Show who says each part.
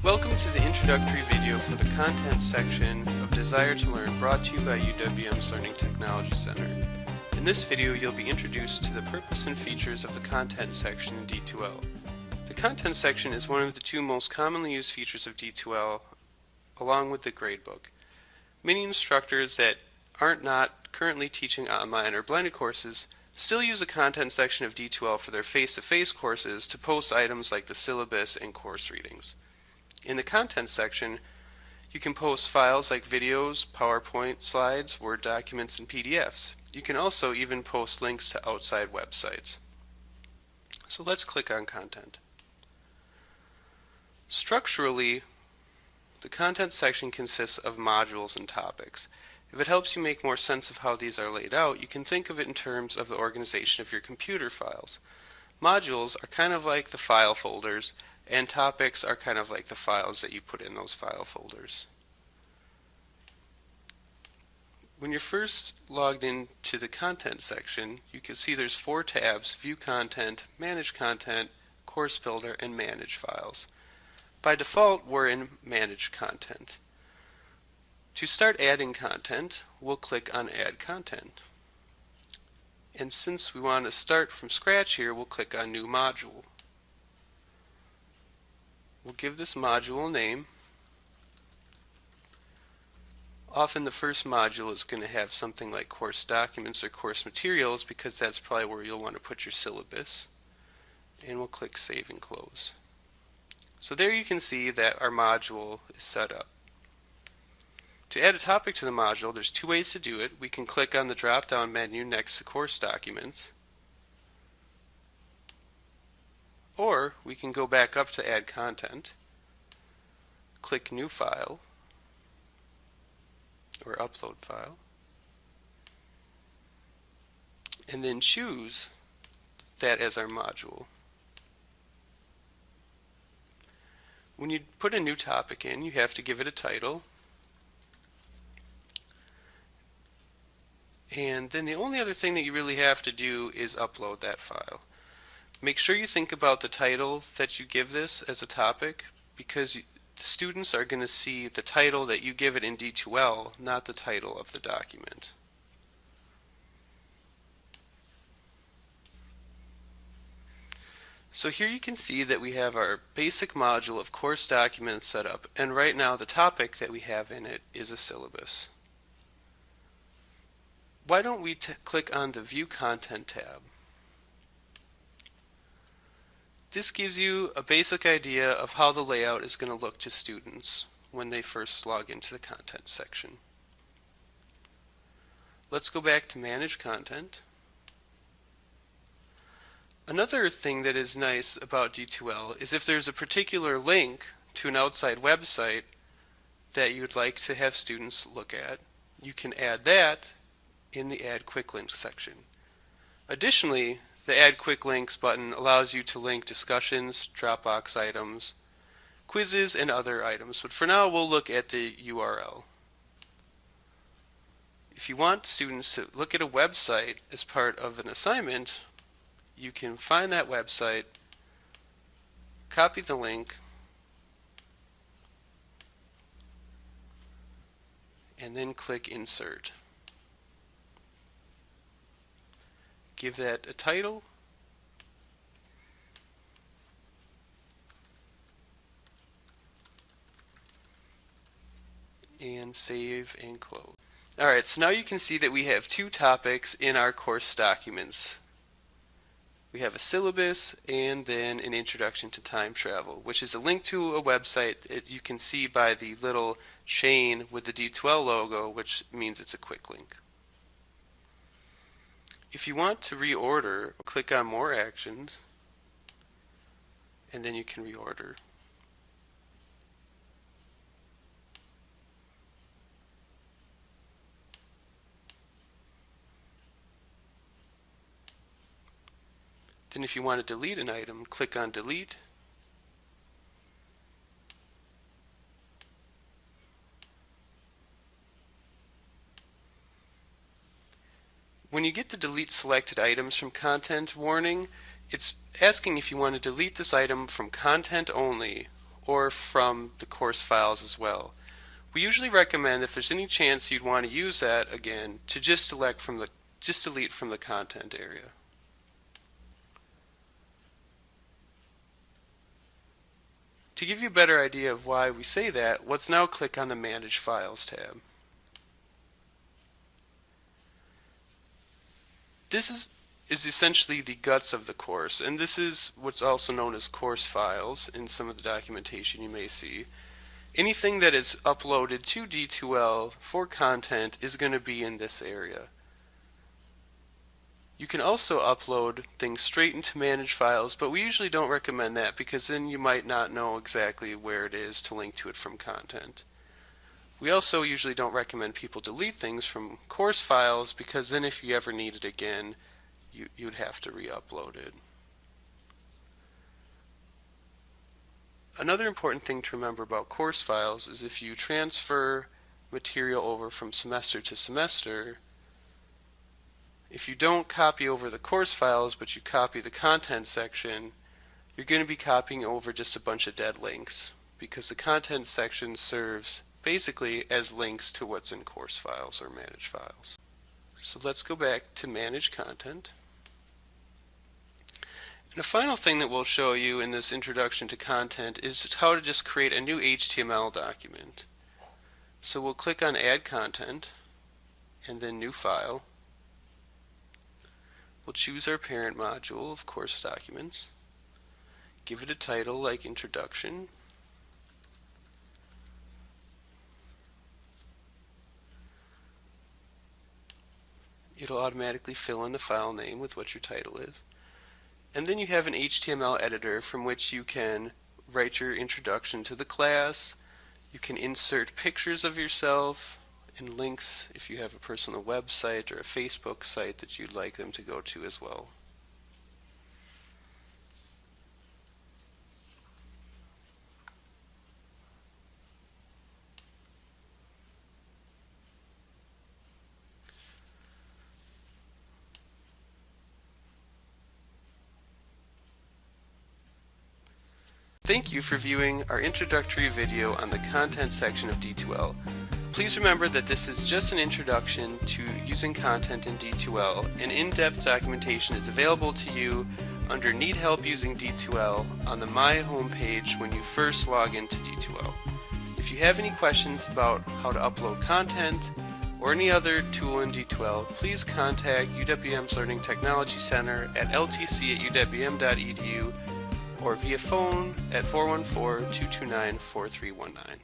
Speaker 1: Welcome to the introductory video for the content section of Desire to Learn, brought to you by UWM's Learning Technology Center. In this video, you'll be introduced to the purpose and features of the content section in D2L. The content section is one of the two most commonly used features of D2L, along with the gradebook. Many instructors that aren't not currently teaching online or blended courses still use the content section of D2L for their face-to-face courses to post items like the syllabus and course readings. In the content section, you can post files like videos, PowerPoint slides, Word documents, and PDFs. You can also even post links to outside websites. So let's click on Content. Structurally, the content section consists of modules and topics. If it helps you make more sense of how these are laid out, you can think of it in terms of the organization of your computer files. Modules are kind of like the file folders, and topics are kind of like the files that you put in those file folders. When you're first logged into the content section, you can see there's 4 tabs: View Content, Manage Content, Course Builder, and Manage Files. By default, we're in Manage Content. To start adding content, we'll click on Add Content. And since we want to start from scratch here, we'll click on New Module. We'll give this module a name. Often the first module is going to have something like course documents or course materials, because that's probably where you'll want to put your syllabus. And we'll click Save and Close. So there you can see that our module is set up. To add a topic to the module, there's 2 ways to do it. We can click on the drop-down menu next to Course Documents, or we can go back up to Add Content, click New File, or Upload File, and then choose that as our module. When you put a new topic in, you have to give it a title. And then the only other thing that you really have to do is upload that file. Make sure you think about the title that you give this as a topic, because the students are going to see the title that you give it in D2L, not the title of the document. So here you can see that we have our basic module of course documents set up, and right now the topic that we have in it is a syllabus. Why don't we click on the View Content tab? This gives you a basic idea of how the layout is going to look to students when they first log into the content section. Let's go back to Manage Content. Another thing that is nice about D2L is if there's a particular link to an outside website that you'd like to have students look at, you can add that in the Add Quick Links section. Additionally, the Add Quick Links button allows you to link discussions, Dropbox items, quizzes, and other items. But for now, we'll look at the URL. If you want students to look at a website as part of an assignment, you can find that website, copy the link, and then click Insert. Give that a title, and save and close. Alright, so now you can see that we have 2 topics in our course documents. We have a syllabus and then an introduction to time travel, which is a link to a website that you can see by the little chain with the D2L logo, which means it's a quick link. If you want to reorder, click on More Actions, and then you can reorder. Then if you want to delete an item, click on Delete. When you get the Delete Selected Items from Content warning, it's asking if you want to delete this item from content only or from the course files as well. We usually recommend, if there's any chance you'd want to use that again, to just delete from the content area. To give you a better idea of why we say that, let's now click on the Manage Files tab. This is essentially the guts of the course, and this is what's also known as course files in some of the documentation you may see. Anything that is uploaded to D2L for content is going to be in this area. You can also upload things straight into Manage Files, but we usually don't recommend that because then you might not know exactly where it is to link to it from content. We also usually don't recommend people delete things from course files because then if you ever need it again, you'd have to re-upload it. Another important thing to remember about course files is if you transfer material over from semester to semester, if you don't copy over the course files but you copy the content section, you're going to be copying over just a bunch of dead links because the content section serves basically as links to what's in course files or manage files. So let's go back to manage content. And the final thing that we'll show you in this introduction to content is how to just create a new HTML document. So we'll click on Add Content and then New File. We'll choose our parent module of course documents. Give it a title like Introduction. It'll automatically fill in the file name with what your title is. And then you have an HTML editor from which you can write your introduction to the class. You can insert pictures of yourself and links if you have a personal website or a Facebook site that you'd like them to go to as well. Thank you for viewing our introductory video on the content section of D2L. Please remember that this is just an introduction to using content in D2L, and in-depth documentation is available to you under Need Help Using D2L on the My homepage when you first log into D2L. If you have any questions about how to upload content or any other tool in D2L, please contact UWM's Learning Technology Center at ltc@uwm.edu or via phone at 414-229-4319.